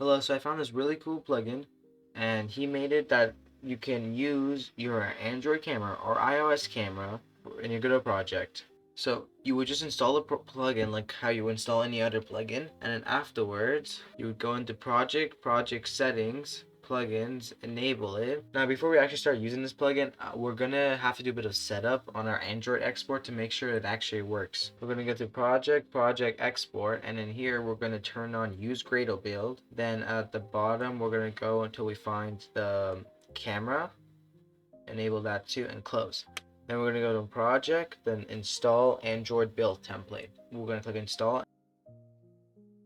Hello, so I found this really cool plugin, and he made it that you can use your Android camera or iOS camera in your Godot project. So you would just install the plugin like how you install any other plugin, and then afterwards you would go into project settings, plugins, enable it. Now before we actually start using this plugin, we're gonna have to do a bit of setup on our Android export to make sure it actually works. We're gonna go to project export, and then here we're gonna turn on use Godot build. Then at the bottom we're gonna go until we find the camera, enable that too, and close. Then we're gonna go to project, then install Android build template. We're gonna click install.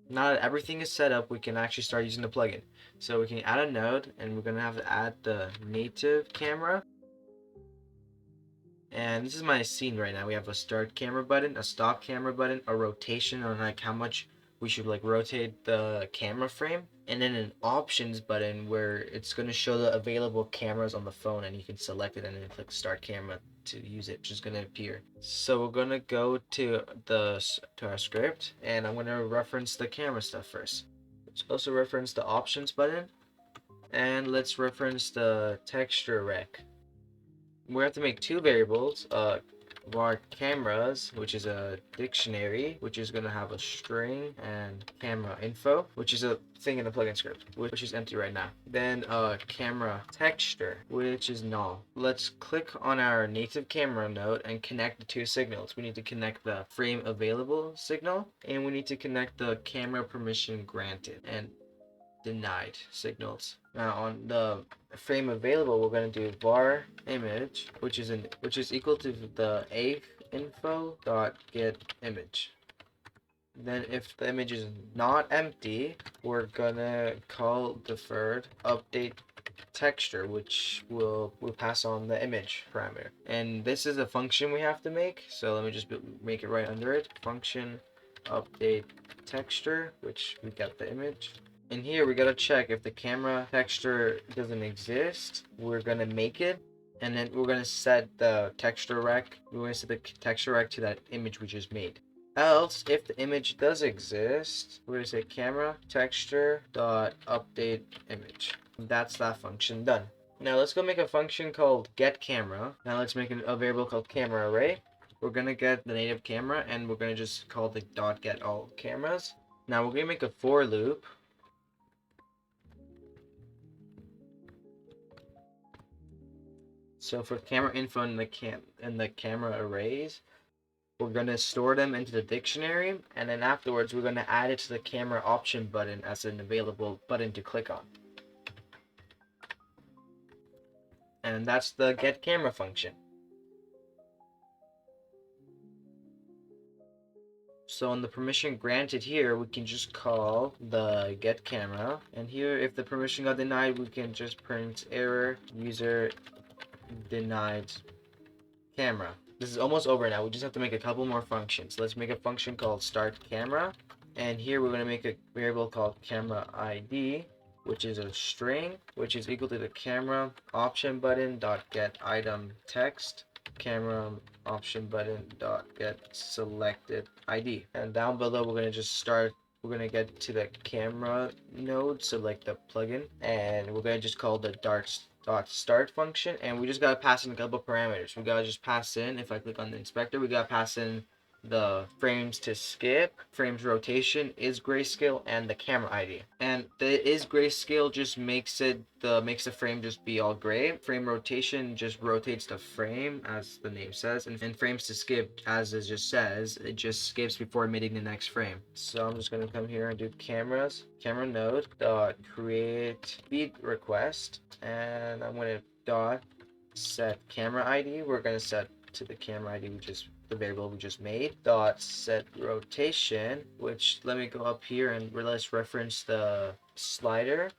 Now that everything is set up, we can actually start using the plugin. So we can add a node, and we're gonna have to add the native camera. And this is my scene right now. We have a start camera button, a stop camera button, a rotation on like how much we should like rotate the camera frame, and then an options button where it's going to show the available cameras on the phone, and you can select it and then click start camera to use it, which is going to appear. So we're going to go to our script, and I'm going to reference the camera stuff first. Let's also reference the options button, and let's reference the texture rec. We have to make two variables, var cameras, which is a dictionary, which is going to have a string, and camera info, which is a thing in the plugin script, which is empty right now. Then camera texture, which is null. Let's click on our native camera node and connect the two signals. We need to connect the frame available signal, and we need to connect the camera permission granted and denied signals. Now on the frame available, we're going to do var image, which is equal to the a info dot get image. Then if the image is not empty, we're gonna call deferred update texture, which will pass on the image parameter. And this is a function we have to make, so let me just make it right under it. Function update texture, which we got the image. And here we gotta check if the camera texture doesn't exist, we're gonna make it, and then we're gonna set the texture rec. We're gonna set the texture rec to that image we just made. Else, if the image does exist, we're gonna say camera texture dot update image. That's that function done. Now let's go make a function called get camera. Now let's make a variable called camera array. We're gonna get the native camera, and we're gonna just call the dot get all cameras. Now we're gonna make a for loop. So for camera info and the camera arrays, we're gonna store them into the dictionary, and then afterwards we're gonna add it to the camera option button as an available button to click on. And that's the get camera function. So on the permission granted here, we can just call the get camera, and here if the permission got denied, we can just print error user denied camera. This is almost over now. We just have to make a couple more functions. Let's make a function called start camera, and here we're going to make a variable called camera ID, which is a string, which is equal to the camera option button dot get item text, camera option button dot get selected ID. And down below we're going to get to the camera node, select the plugin, and we're going to just call the dot start function, and we just got to pass in a couple parameters. We got to just pass in, if I click on the inspector, we got to pass in the frames to skip, frames rotation, is grayscale, and the camera ID. And the is grayscale just makes the frame just be all gray. Frame rotation just rotates the frame, as the name says, and frames to skip, as it just says, it just skips before emitting the next frame. So I'm just gonna come here and do camera node dot create feed request, and I'm gonna dot set camera ID. We're gonna set to the camera ID the variable we just made, dot set rotation, which, let me go up here and let's reference the slider,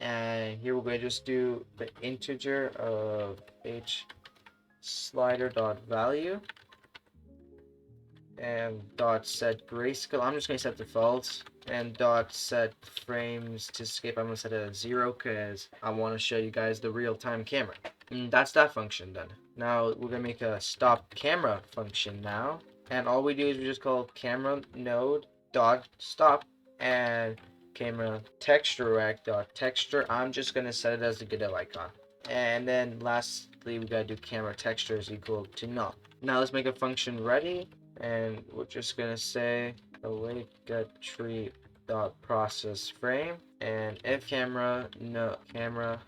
and here we're going to just do the integer of h slider dot value, and dot set grayscale, I'm just going to set default, and dot set frames to skip, I'm going to set it at 0 because I want to show you guys the real-time camera. And that's that function done. Now we're going to make a stop camera function now, and all we do is we just call camera node dot stop, and camera texture rect dot texture. I'm just gonna set it as the Godot icon. And then lastly, we gotta do camera texture is equal to null. Now let's make a function ready, and we're just gonna say await get tree dot process frame, and if camera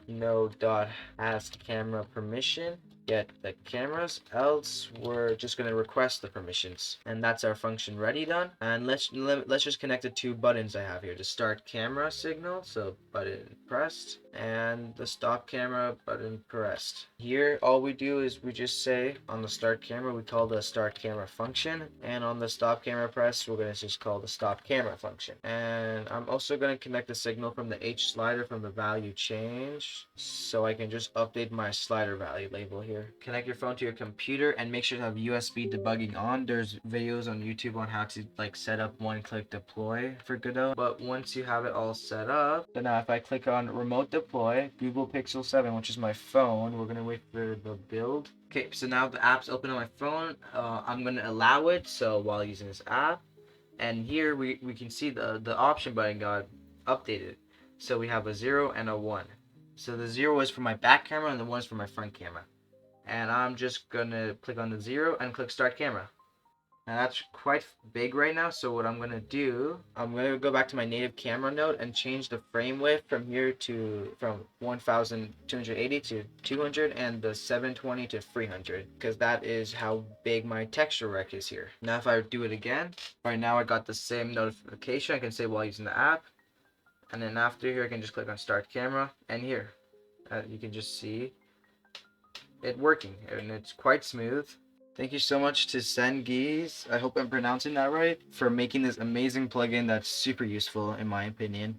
node dot ask camera permission, get the cameras, else we're just going to request the permissions, and that's our function ready done. And let's just connect the two buttons I have here: the start camera signal, so button pressed, and the stop camera button pressed. Here all we do is we just say on the start camera we call the start camera function, and on the stop camera press we're going to just call the stop camera function. And I'm also going to connect the signal from the H slider from the value change, so I can just update my slider value label here. Connect your phone to your computer and make sure to have USB debugging on. There's videos on YouTube on how to like set up one-click deploy for Godot. But once you have it all set up, so now if I click on remote deploy, Google Pixel 7, which is my phone, we're gonna wait for the build. Okay, so now the app's open on my phone. I'm gonna allow it, so while using this app, and here we can see the option button got updated. So we have a 0 and a 1. So the 0 is for my back camera and the 1 is for my front camera. And I'm just gonna click on the 0 and click start camera. Now that's quite big right now, so what I'm gonna do, I'm gonna go back to my native camera node and change the frame width from here to from 1280 to 200 and the 720 to 300, because that is how big my texture rec is here. Now if I do it again, right now I got the same notification I can say while using the app, and then after here I can just click on start camera, and here you can just see it working, and it's quite smooth. Thank you so much to Sengiz, I hope I'm pronouncing that right, for making this amazing plugin that's super useful in my opinion.